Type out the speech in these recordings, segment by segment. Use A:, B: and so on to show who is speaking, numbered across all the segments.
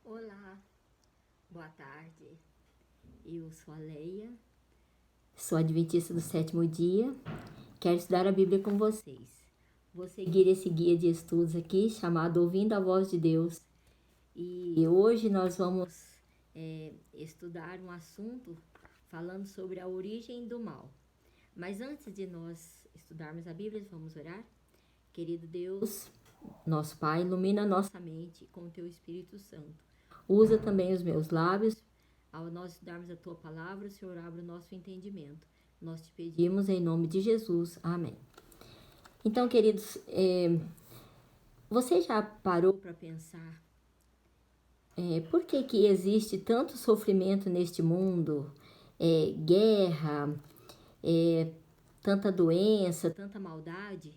A: Olá, boa tarde. Eu sou a Leia, sou adventista do sétimo dia. Quero estudar a Bíblia com vocês. Vou seguir esse guia de estudos aqui chamado Ouvindo a Voz de Deus. E hoje nós vamos estudar um assunto falando sobre a origem do mal. Mas antes de nós estudarmos a Bíblia, vamos orar? Querido Deus, nosso Pai, ilumina a nossa mente com o Teu Espírito Santo. Usa também os meus lábios. Ao nós estudarmos a Tua palavra, o Senhor abre o nosso entendimento. Nós te pedimos em nome de Jesus. Amém. Então, queridos, você já parou para pensar por que existe tanto sofrimento neste mundo? Guerra, tanta doença, tanta maldade?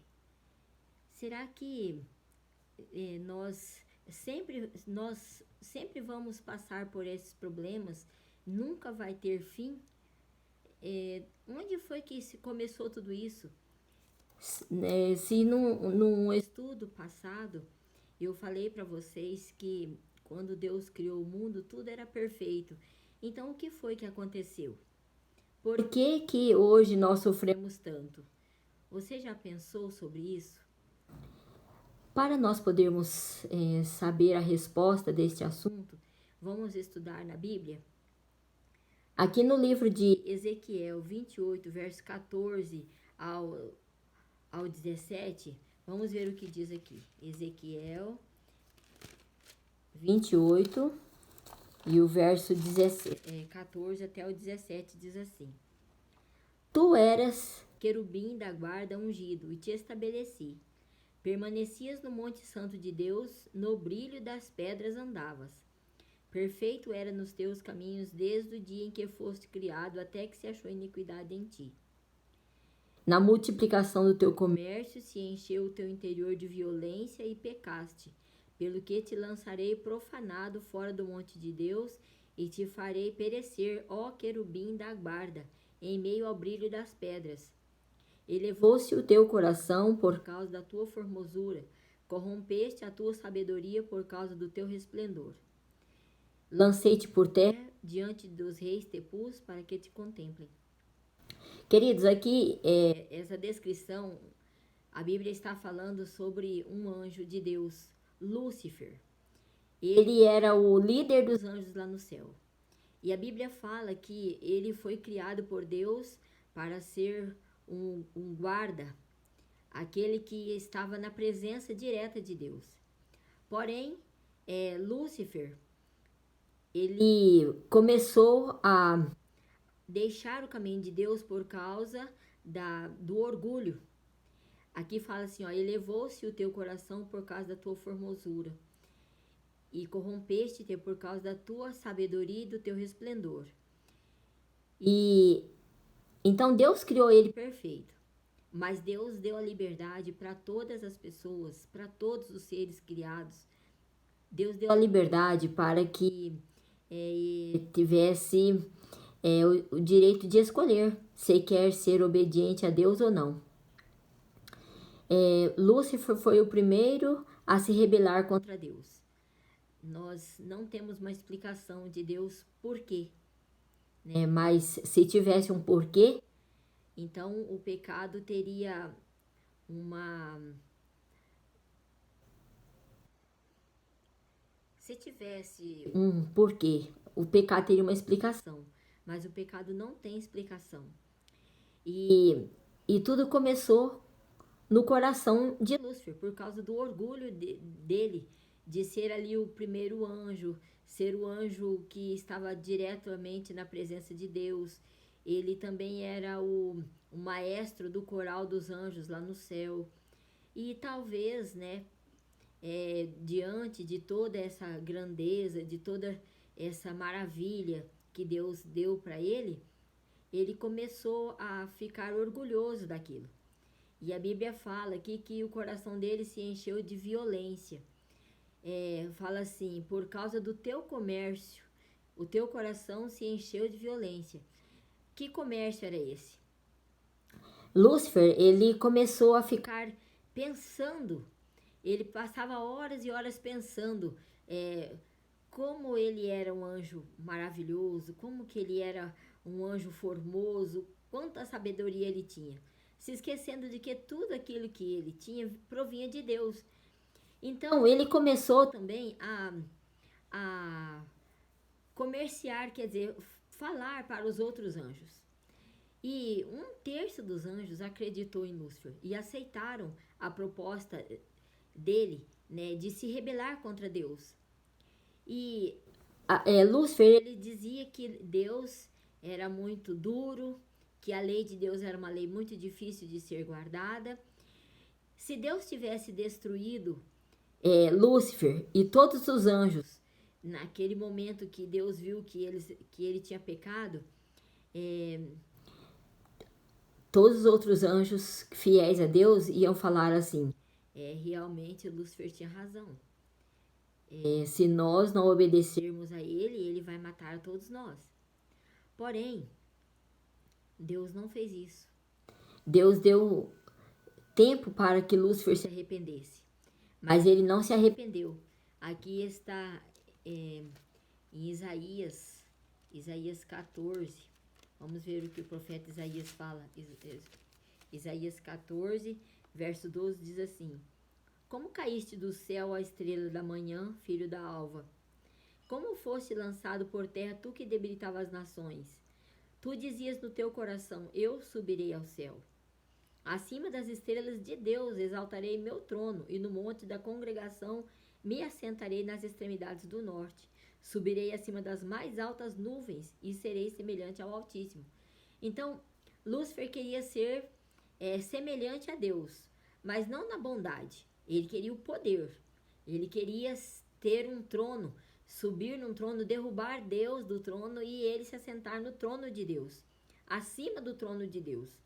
A: Será que nós sempre vamos passar por esses problemas? Nunca vai ter fim? Onde foi que começou tudo isso? Se num estudo passado eu falei para vocês que quando Deus criou o mundo tudo era perfeito. Então o que foi que aconteceu? Por que hoje nós sofremos tanto? Você já pensou sobre isso? Para nós podermos saber a resposta deste assunto, vamos estudar na Bíblia. Aqui no livro de Ezequiel 28, verso 14 ao 17, vamos ver o que diz aqui. Ezequiel 28 e o verso 14 até o 17 diz assim: Tu eras querubim da guarda ungido e te estabeleci. Permanecias no monte santo de Deus, no brilho das pedras andavas. Perfeito era nos teus caminhos desde o dia em que foste criado até que se achou iniquidade em ti. Na multiplicação do teu comércio se encheu o teu interior de violência e pecaste, pelo que te lançarei profanado fora do monte de Deus e te farei perecer, ó querubim da guarda, em meio ao brilho das pedras. Elevou-se o teu coração por causa da tua formosura, corrompeste a tua sabedoria por causa do teu resplendor. Lancei-te por terra diante dos reis tepus para que te contemplem. Queridos, aqui essa descrição, a Bíblia está falando sobre um anjo de Deus, Lúcifer. Ele era o líder dos anjos lá no céu. E a Bíblia fala que ele foi criado por Deus para ser um guarda, aquele que estava na presença direta de Deus. Porém, Lúcifer, ele começou a deixar o caminho de Deus por causa do orgulho. Aqui fala assim, elevou-se o teu coração por causa da tua formosura e corrompeste-te por causa da tua sabedoria e do teu resplendor. E então Deus criou ele perfeito, mas Deus deu a liberdade para todas as pessoas, para todos os seres criados. Deus deu a liberdade para que tivesse o direito de escolher se quer ser obediente a Deus ou não. Lúcifer foi o primeiro a se rebelar contra Deus. Nós não temos uma explicação de Deus por quê, né? Mas se tivesse um porquê, então o pecado teria Se tivesse um porquê, o pecado teria uma explicação, mas o pecado não tem explicação. E tudo começou no coração de Lúcifer, por causa do orgulho dele, de ser ali o primeiro anjo, ser o anjo que estava diretamente na presença de Deus. Ele também era o maestro do coral dos anjos lá no céu. E talvez, diante de toda essa grandeza, de toda essa maravilha que Deus deu para ele, ele começou a ficar orgulhoso daquilo. E a Bíblia fala aqui que o coração dele se encheu de violência. Fala assim, por causa do teu comércio, o teu coração se encheu de violência. Que comércio era esse? Lúcifer, ele começou a ficar pensando. Ele passava horas e horas pensando como ele era um anjo maravilhoso, como que ele era um anjo formoso, quanta sabedoria ele tinha, se esquecendo de que tudo aquilo que ele tinha provinha de Deus. Então ele começou também a comerciar, quer dizer, falar para os outros anjos. E 1/3 dos anjos acreditou em Lúcifer e aceitaram a proposta dele, né, de se rebelar contra Deus. E Lúcifer, ele dizia que Deus era muito duro, que a lei de Deus era uma lei muito difícil de ser guardada. Se Deus tivesse destruído Lúcifer e todos os anjos, naquele momento que Deus viu que ele tinha pecado, todos os outros anjos fiéis a Deus iam falar assim: realmente Lúcifer tinha razão. Se nós não obedecermos a ele, ele vai matar todos nós. Porém, Deus não fez isso. Deus deu tempo para que Lúcifer se arrependesse, mas ele não se arrependeu. Aqui está em Isaías 14. Vamos ver o que o profeta Isaías fala. Isaías 14, verso 12 diz assim: Como caíste do céu a estrela da manhã, filho da alva? Como foste lançado por terra, tu que debilitava as nações? Tu dizias no teu coração: eu subirei ao céu. Acima das estrelas de Deus exaltarei meu trono, e no monte da congregação me assentarei nas extremidades do norte. Subirei acima das mais altas nuvens e serei semelhante ao Altíssimo. Então, Lúcifer queria ser semelhante a Deus, mas não na bondade. Ele queria o poder. Ele queria ter um trono, subir num trono, derrubar Deus do trono e ele se assentar no trono de Deus, acima do trono de Deus.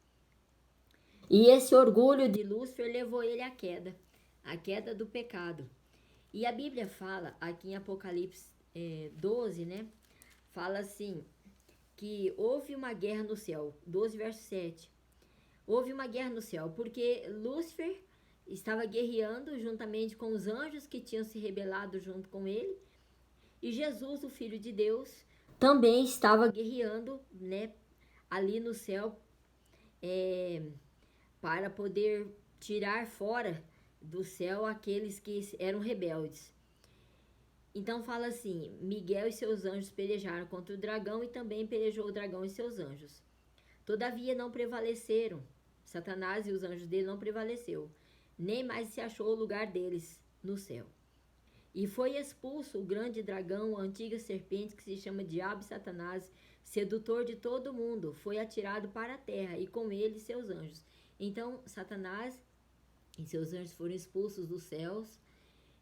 A: E esse orgulho de Lúcifer levou ele à queda do pecado. E a Bíblia fala, aqui em Apocalipse 12, né? Fala assim, que houve uma guerra no céu, 12 verso 7. Houve uma guerra no céu, porque Lúcifer estava guerreando juntamente com os anjos que tinham se rebelado junto com ele. E Jesus, o Filho de Deus, também estava guerreando, né, ali no céu, para poder tirar fora do céu aqueles que eram rebeldes. Então fala assim: Miguel e seus anjos pelejaram contra o dragão e também pelejou o dragão e seus anjos. Todavia não prevaleceram. Satanás e os anjos dele não prevaleceu, nem mais se achou o lugar deles no céu. E foi expulso o grande dragão, a antiga serpente que se chama Diabo e Satanás, sedutor de todo mundo, foi atirado para a terra e com ele seus anjos. Então Satanás e seus anjos foram expulsos dos céus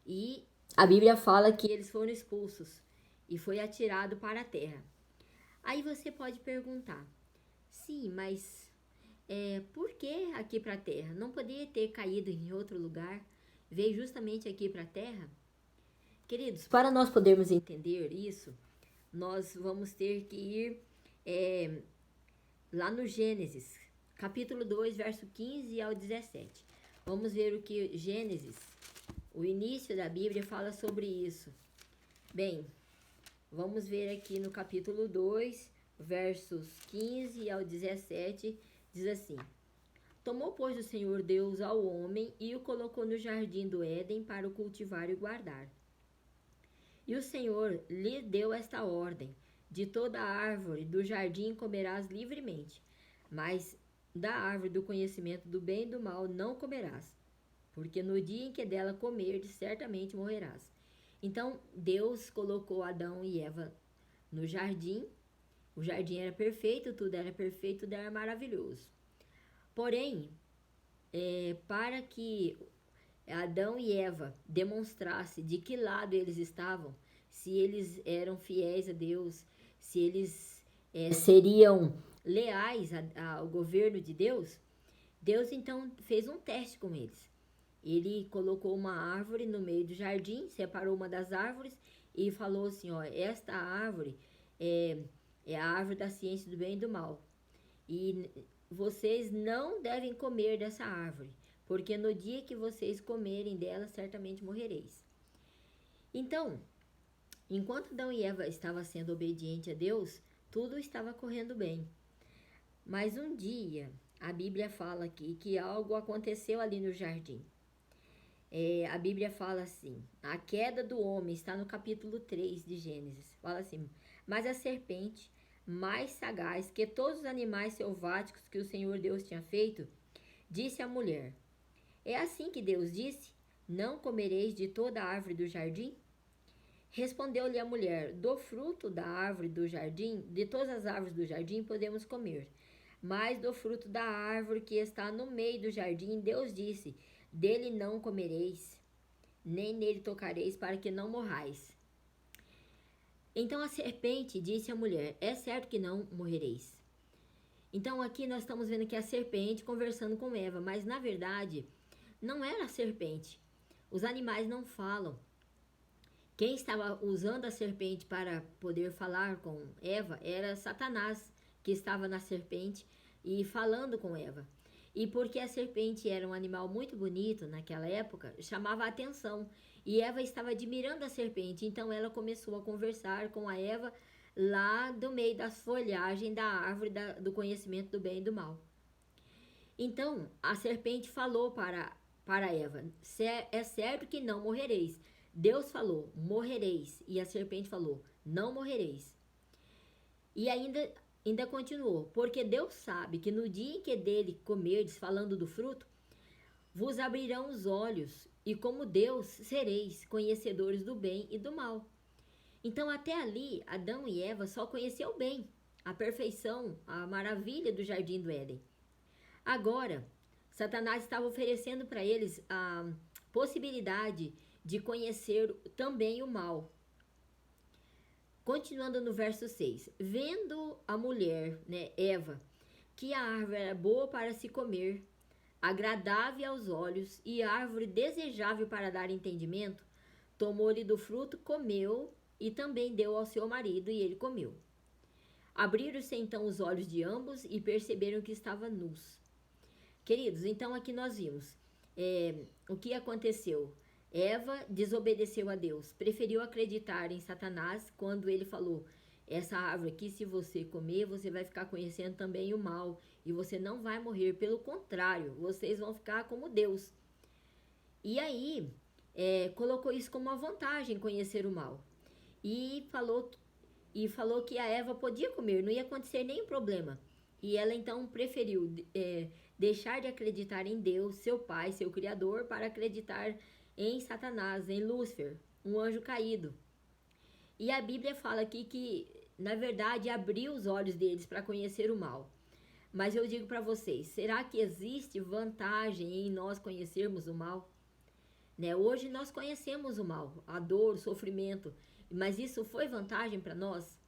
A: e a Bíblia fala que eles foram expulsos e foi atirado para a terra. Aí você pode perguntar: sim, mas por que aqui para a terra? Não poderia ter caído em outro lugar? Veio justamente aqui para a terra? Queridos, para nós podermos entender isso, nós vamos ter que ir lá no Gênesis, capítulo 2, verso 15 ao 17. Vamos ver o que Gênesis, o início da Bíblia, fala sobre isso. Bem, vamos ver aqui no capítulo 2, versos 15 ao 17, diz assim: Tomou, pois, o Senhor Deus ao homem e o colocou no jardim do Éden para o cultivar e guardar. E o Senhor lhe deu esta ordem: de toda a árvore do jardim comerás livremente, mas da árvore do conhecimento do bem e do mal não comerás, porque no dia em que dela comerdes, certamente morrerás. Então Deus colocou Adão e Eva no jardim. O jardim era perfeito, tudo era maravilhoso. Porém, para que Adão e Eva demonstrassem de que lado eles estavam, se eles eram fiéis a Deus, se eles seriam leais ao governo de Deus, Deus então fez um teste com eles. Ele colocou uma árvore no meio do jardim, separou uma das árvores e falou assim: ó, esta árvore é a árvore da ciência do bem e do mal. E vocês não devem comer dessa árvore, porque no dia que vocês comerem dela, certamente morrereis. Então, Enquanto Adão e Eva estavam sendo obedientes a Deus, tudo estava correndo bem. Mas um dia, a Bíblia fala aqui que algo aconteceu ali no jardim. A Bíblia fala assim, a queda do homem está no capítulo 3 de Gênesis. Fala assim, mas a serpente, mais sagaz que todos os animais selváticos que o Senhor Deus tinha feito, disse à mulher, é assim que Deus disse, não comereis de toda a árvore do jardim? Respondeu-lhe a mulher, do fruto da árvore do jardim, de todas as árvores do jardim podemos comer, mas do fruto da árvore que está no meio do jardim, Deus disse, dele não comereis, nem nele tocareis, para que não morrais. Então a serpente disse à mulher, é certo que não morrereis. Então aqui nós estamos vendo que a serpente conversando com Eva, mas na verdade não era a serpente. Os animais não falam. Quem estava usando a serpente para poder falar com Eva era Satanás, que estava na serpente e falando com Eva. E porque a serpente era um animal muito bonito naquela época, chamava a atenção. E Eva estava admirando a serpente, então ela começou a conversar com a Eva lá do meio das folhagens da árvore do conhecimento do bem e do mal. Então a serpente falou para Eva, é certo que não morrereis. Deus falou, morrereis. E a serpente falou, não morrereis. E ainda continuou, porque Deus sabe que no dia em que dele comerdes, falando do fruto, vos abrirão os olhos, e como Deus sereis conhecedores do bem e do mal. Então até ali, Adão e Eva só conheciam o bem, a perfeição, a maravilha do jardim do Éden. Agora, Satanás estava oferecendo para eles a possibilidade de conhecer também o mal. Continuando no verso 6. Vendo a mulher, Eva, que a árvore era boa para se comer, agradável aos olhos e árvore desejável para dar entendimento, tomou-lhe do fruto, comeu e também deu ao seu marido e ele comeu. Abriram-se então os olhos de ambos e perceberam que estavam nus. Queridos, então aqui nós vimos o que aconteceu. Eva desobedeceu a Deus, preferiu acreditar em Satanás quando ele falou, essa árvore aqui, se você comer, você vai ficar conhecendo também o mal e você não vai morrer, pelo contrário, vocês vão ficar como Deus. E aí, colocou isso como uma vantagem, conhecer o mal. E falou que a Eva podia comer, não ia acontecer nenhum problema. E ela então preferiu deixar de acreditar em Deus, seu pai, seu criador, para acreditar em Satanás, em Lúcifer, um anjo caído. E a Bíblia fala aqui que, na verdade, abriu os olhos deles para conhecer o mal. Mas eu digo para vocês, será que existe vantagem em nós conhecermos o mal? Hoje nós conhecemos o mal, a dor, o sofrimento, mas isso foi vantagem para nós?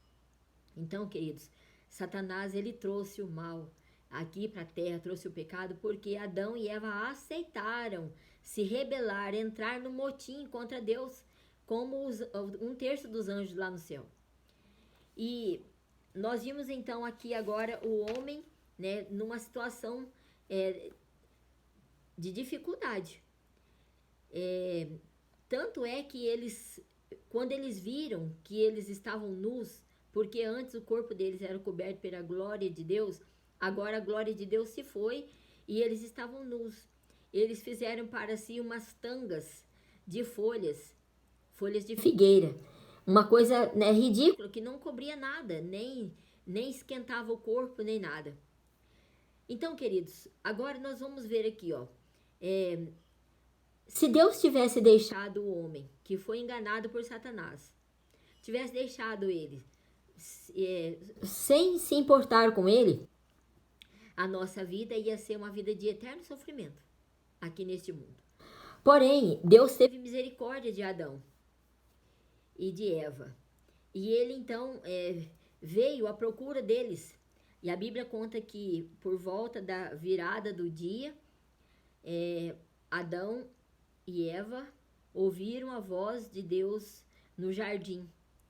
A: Então, queridos, Satanás, ele trouxe o mal aqui para a terra, trouxe o pecado, porque Adão e Eva aceitaram se rebelar, entrar no motim contra Deus, como um terço dos anjos lá no céu. E nós vimos então aqui agora o homem, numa situação de dificuldade. Tanto é que quando eles viram que eles estavam nus, porque antes o corpo deles era coberto pela glória de Deus, agora a glória de Deus se foi e eles estavam nus. Eles fizeram para si umas tangas de folhas de figueira. Uma coisa ridícula, que não cobria nada, nem esquentava o corpo, nem nada. Então, queridos, agora nós vamos ver aqui, se Deus tivesse deixado o homem, que foi enganado por Satanás, tivesse deixado ele sem se importar com ele, a nossa vida ia ser uma vida de eterno sofrimento aqui neste mundo. Porém, Deus teve misericórdia de Adão e de Eva. E ele então veio à procura deles. E a Bíblia conta que por volta da virada do dia, Adão e Eva ouviram a voz de Deus no jardim.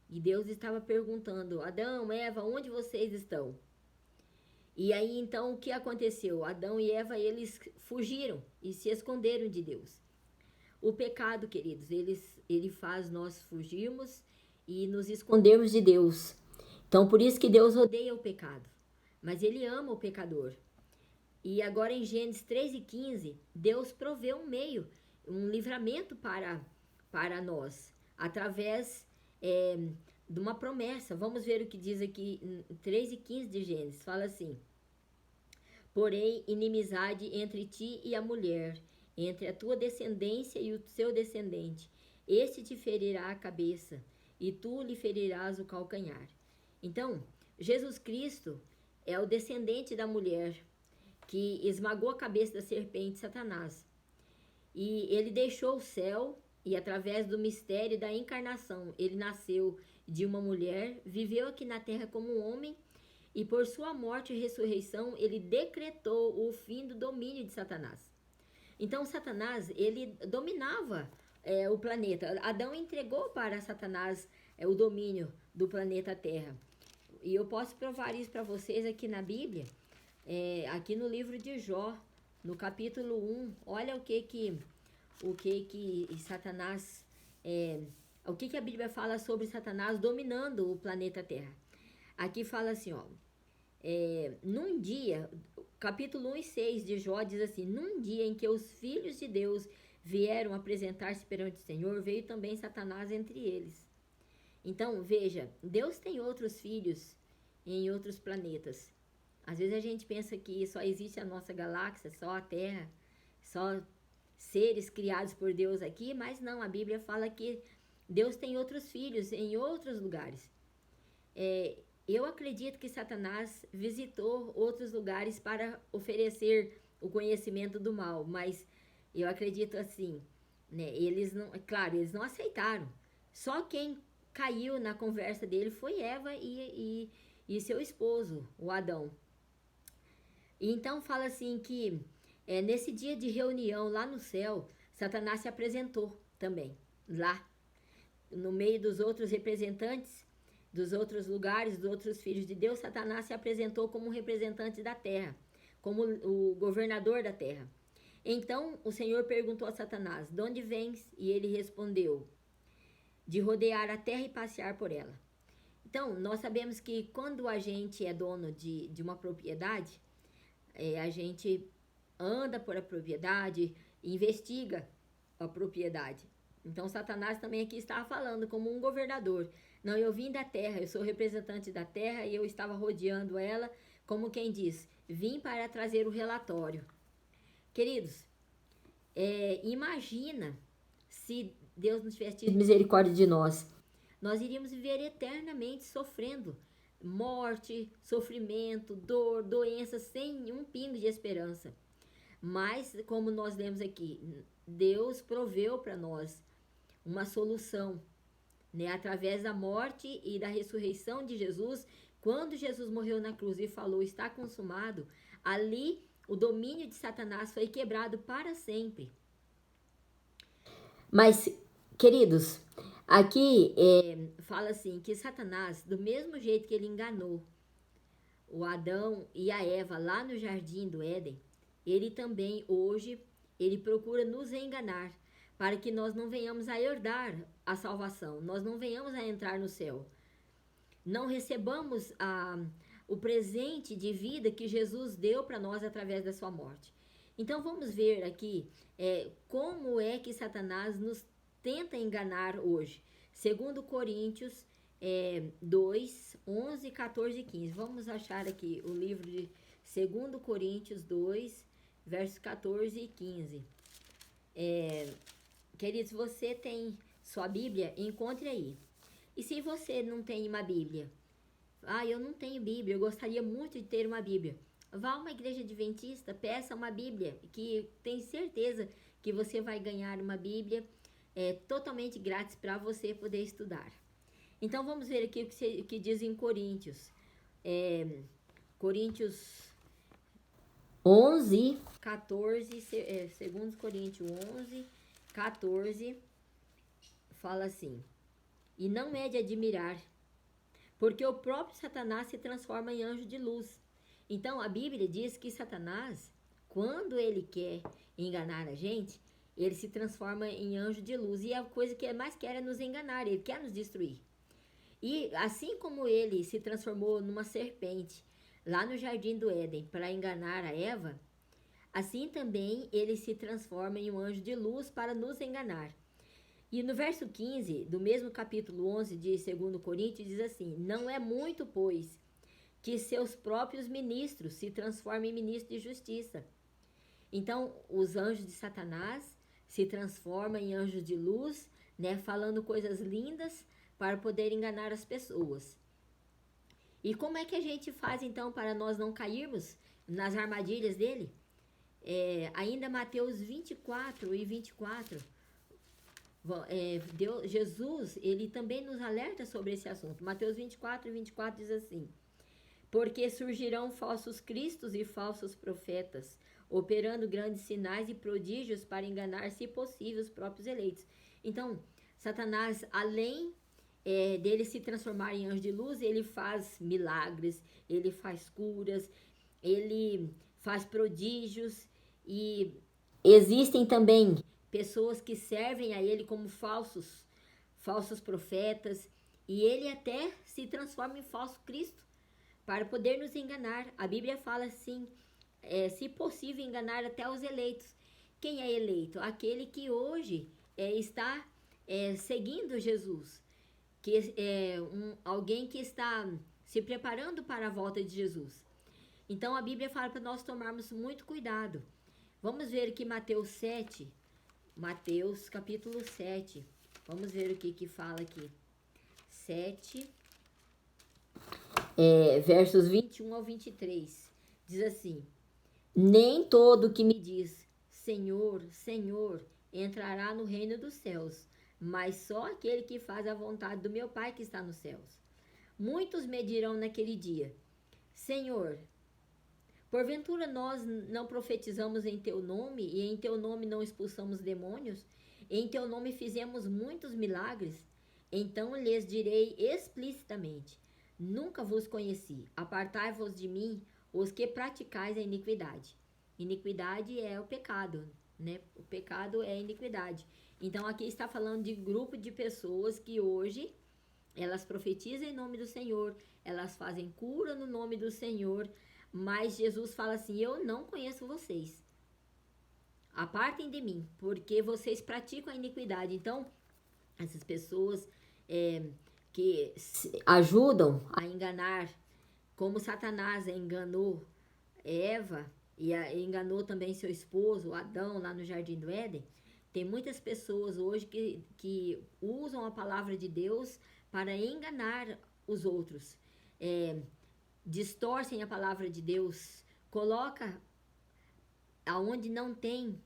A: E Deus estava perguntando, Adão, Eva, onde vocês estão? E aí então o que aconteceu? Adão e Eva, eles fugiram e se esconderam de Deus. O pecado, queridos, ele faz nós fugirmos e nos escondermos de Deus. Então, por isso que Deus odeia o pecado, mas Ele ama o pecador. E agora em Gênesis 3:15, Deus proveu um meio, um livramento para nós, através de uma promessa. Vamos ver o que diz aqui em 3:15 de Gênesis. Fala assim: porém, inimizade entre ti e a mulher, entre a tua descendência e o seu descendente. Este te ferirá a cabeça, e tu lhe ferirás o calcanhar. Então, Jesus Cristo é o descendente da mulher que esmagou a cabeça da serpente Satanás. E ele deixou o céu e, através do mistério da encarnação, ele nasceu de uma mulher, viveu aqui na terra como um homem, e por sua morte e ressurreição, ele decretou o fim do domínio de Satanás. Então, Satanás, ele dominava o planeta. Adão entregou para Satanás o domínio do planeta Terra. E eu posso provar isso para vocês aqui na Bíblia, aqui no livro de Jó, no capítulo 1. Olha o que Satanás, o que a Bíblia fala sobre Satanás dominando o planeta Terra. Aqui fala assim, ó, num dia, capítulo 1:6 de Jó diz assim: num dia em que os filhos de Deus vieram apresentar-se perante o Senhor, veio também Satanás entre eles. Então, veja, Deus tem outros filhos em outros planetas. Às vezes a gente pensa que só existe a nossa galáxia, só a Terra, só seres criados por Deus aqui, mas não, a Bíblia fala que Deus tem outros filhos em outros lugares. Eu acredito que Satanás visitou outros lugares para oferecer o conhecimento do mal, mas eu acredito assim, né? Eles não aceitaram. Só quem caiu na conversa dele foi Eva e seu esposo, o Adão. E então fala assim que nesse dia de reunião lá no céu, Satanás se apresentou também, lá, no meio dos outros representantes dos outros lugares, dos outros filhos de Deus. Satanás se apresentou como um representante da terra, como o governador da terra. Então o Senhor perguntou a Satanás: de onde vens? E ele respondeu: de rodear a terra e passear por ela. Então, nós sabemos que quando a gente é dono de uma propriedade, a gente anda por a propriedade, investiga a propriedade. Então, Satanás também aqui estava falando como um governador. Não, eu vim da terra, eu sou representante da terra e eu estava rodeando ela, como quem diz, vim para trazer o relatório. Queridos, imagina se Deus nos tivesse tido misericórdia de nós. Nós iríamos viver eternamente sofrendo morte, sofrimento, dor, doença, sem um pingo de esperança. Mas, como nós lemos aqui, Deus proveu para nós uma solução, né? Através da morte e da ressurreição de Jesus. Quando Jesus morreu na cruz e falou: está consumado, ali o domínio de Satanás foi quebrado para sempre. Mas, queridos, aqui fala assim que Satanás, do mesmo jeito que ele enganou o Adão e a Eva lá no jardim do Éden, ele também hoje, ele procura nos enganar, para que nós não venhamos a herdar a salvação, nós não venhamos a entrar no céu, não recebamos o presente de vida que Jesus deu para nós através da sua morte. Então vamos ver aqui como é que Satanás nos tenta enganar hoje. Segundo Coríntios 2, 11, 14 e 15. Vamos achar aqui o livro de 2 Coríntios 2, versos 14 e 15. Queridos, se você tem sua Bíblia, encontre aí. E se você não tem uma Bíblia? Eu não tenho Bíblia, eu gostaria muito de ter uma Bíblia. Vá a uma igreja adventista, peça uma Bíblia, que tem certeza que você vai ganhar uma Bíblia totalmente grátis para você poder estudar. Então vamos ver aqui o que diz em Coríntios. Coríntios 11, 14, 2 Coríntios 11, 14, fala assim: e não é de admirar, porque o próprio Satanás se transforma em anjo de luz. Então a Bíblia diz que Satanás, quando ele quer enganar a gente, ele se transforma em anjo de luz. E a coisa que ele mais quer é nos enganar, ele quer nos destruir. E assim como ele se transformou numa serpente lá no Jardim do Éden para enganar a Eva, assim também ele se transforma em um anjo de luz para nos enganar. E no verso 15 do mesmo capítulo 11 de 2 Coríntios diz assim: não é muito, pois, que seus próprios ministros se transformem em ministros de justiça. Então, os anjos de Satanás se transformam em anjos de luz, né, falando coisas lindas para poder enganar as pessoas. E como é que a gente faz então para nós não cairmos nas armadilhas dele? Ainda Mateus 24 e 24, Jesus, ele também nos alerta sobre esse assunto. Mateus 24 e 24 diz assim: porque surgirão falsos cristos e falsos profetas, operando grandes sinais e prodígios para enganar, se possível, os próprios eleitos. Então, Satanás, além dele se transformar em anjo de luz, ele faz milagres, ele faz curas, ele faz prodígios, e existem também pessoas que servem a ele como falsos profetas, e ele até se transforma em falso Cristo para poder nos enganar. A Bíblia fala assim, se possível, enganar até os eleitos. Quem é eleito? Aquele que hoje está seguindo Jesus, que alguém que está se preparando para a volta de Jesus. Então a Bíblia fala para nós tomarmos muito cuidado. Vamos ver aqui Mateus 7, Mateus capítulo 7. Vamos ver o que fala aqui. 7, versos 21 ao 23. Diz assim: nem todo que me diz Senhor, Senhor, entrará no reino dos céus, mas só aquele que faz a vontade do meu Pai que está nos céus. Muitos me dirão naquele dia: Senhor, porventura nós não profetizamos em teu nome, e em teu nome não expulsamos demônios? Em teu nome fizemos muitos milagres? Então lhes direi explicitamente: nunca vos conheci. Apartai-vos de mim, os que praticais a iniquidade. Iniquidade é o pecado, né? O pecado é a iniquidade. Então aqui está falando de grupo de pessoas que hoje elas profetizam em nome do Senhor, elas fazem cura no nome do Senhor, mas Jesus fala assim: eu não conheço vocês. Apartem de mim, porque vocês praticam a iniquidade. Então, essas pessoas que ajudam a enganar, como Satanás enganou Eva e enganou também seu esposo, Adão, lá no Jardim do Éden. Tem muitas pessoas hoje que usam a palavra de Deus para enganar os outros. Distorcem a palavra de Deus, coloca aonde não tem,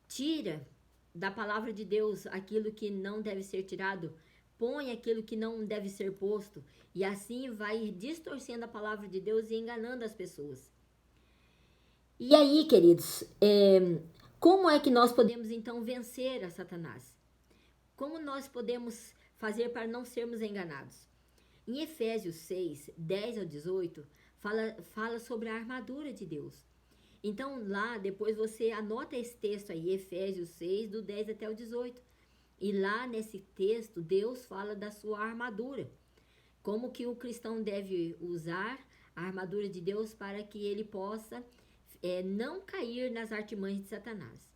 A: tira da palavra de Deus aquilo que não deve ser tirado, põe aquilo que não deve ser posto, e assim vai distorcendo a palavra de Deus e enganando as pessoas. E aí, queridos, como é que nós podemos então vencer a Satanás? Como nós podemos fazer para não sermos enganados? Em Efésios 6, 10 ao 18, fala sobre a armadura de Deus. Então lá, depois você anota esse texto aí, Efésios 6, do 10 até o 18. E lá nesse texto, Deus fala da sua armadura. Como que o cristão deve usar a armadura de Deus para que ele possa não cair nas artimanhas de Satanás.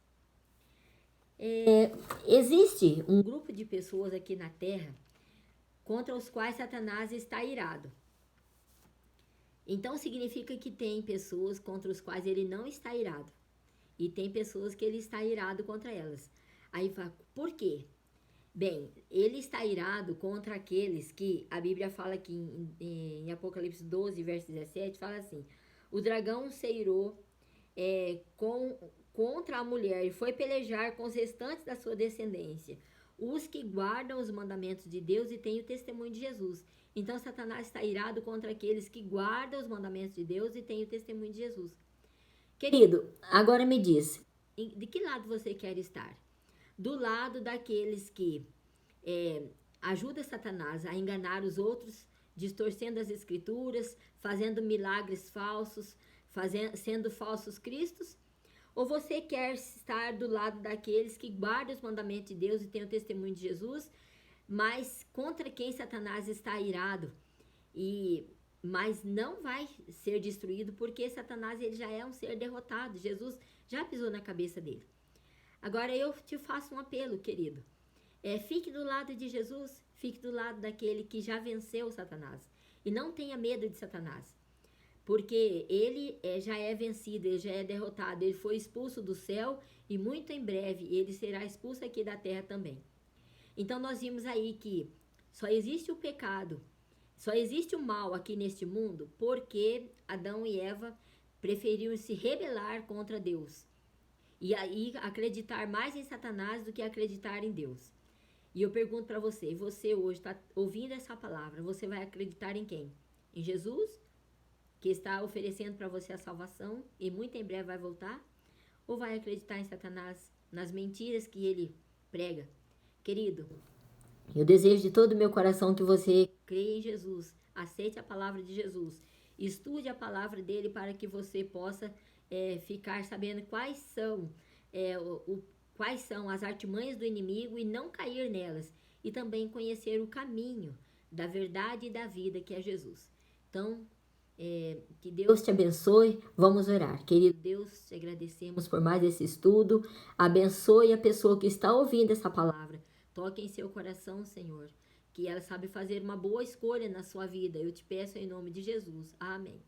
A: Existe um grupo de pessoas aqui na Terra contra os quais Satanás está irado. Então significa que tem pessoas contra os quais ele não está irado. E tem pessoas que ele está irado contra elas. Aí fala, por quê? Bem, ele está irado contra aqueles que a Bíblia fala aqui em Apocalipse 12, verso 17, fala assim: o dragão se irou contra a mulher e foi pelejar com os restantes da sua descendência, os que guardam os mandamentos de Deus e têm o testemunho de Jesus. Então Satanás está irado contra aqueles que guardam os mandamentos de Deus e têm o testemunho de Jesus. Querido, agora me diz, de que lado você quer estar? Do lado daqueles que ajudam Satanás a enganar os outros, distorcendo as escrituras, fazendo milagres falsos, sendo falsos cristos? Ou você quer estar do lado daqueles que guardam os mandamentos de Deus e têm o testemunho de Jesus, mas contra quem Satanás está irado, mas não vai ser destruído, porque Satanás ele já é um ser derrotado. Jesus já pisou na cabeça dele. Agora eu te faço um apelo, querido. Fique do lado de Jesus, fique do lado daquele que já venceu Satanás. E não tenha medo de Satanás, porque ele já é vencido, ele já é derrotado, ele foi expulso do céu e muito em breve ele será expulso aqui da terra também. Então nós vimos aí que só existe o pecado, só existe o mal aqui neste mundo porque Adão e Eva preferiram se rebelar contra Deus e aí acreditar mais em Satanás do que acreditar em Deus. E eu pergunto para você hoje está ouvindo essa palavra, você vai acreditar em quem? Em Jesus, que está oferecendo para você a salvação e muito em breve vai voltar? Ou vai acreditar em Satanás, nas mentiras que ele prega? Querido, eu desejo de todo o meu coração que você creia em Jesus, aceite a palavra de Jesus, estude a palavra dele para que você possa ficar sabendo quais são as artimanhas do inimigo e não cair nelas, e também conhecer o caminho da verdade e da vida que é Jesus. Então, que Deus te abençoe. Vamos orar. Querido Deus, te agradecemos por mais esse estudo. Abençoe a pessoa que está ouvindo essa palavra. Toque em seu coração, Senhor, que ela sabe fazer uma boa escolha na sua vida. Eu te peço em nome de Jesus. Amém.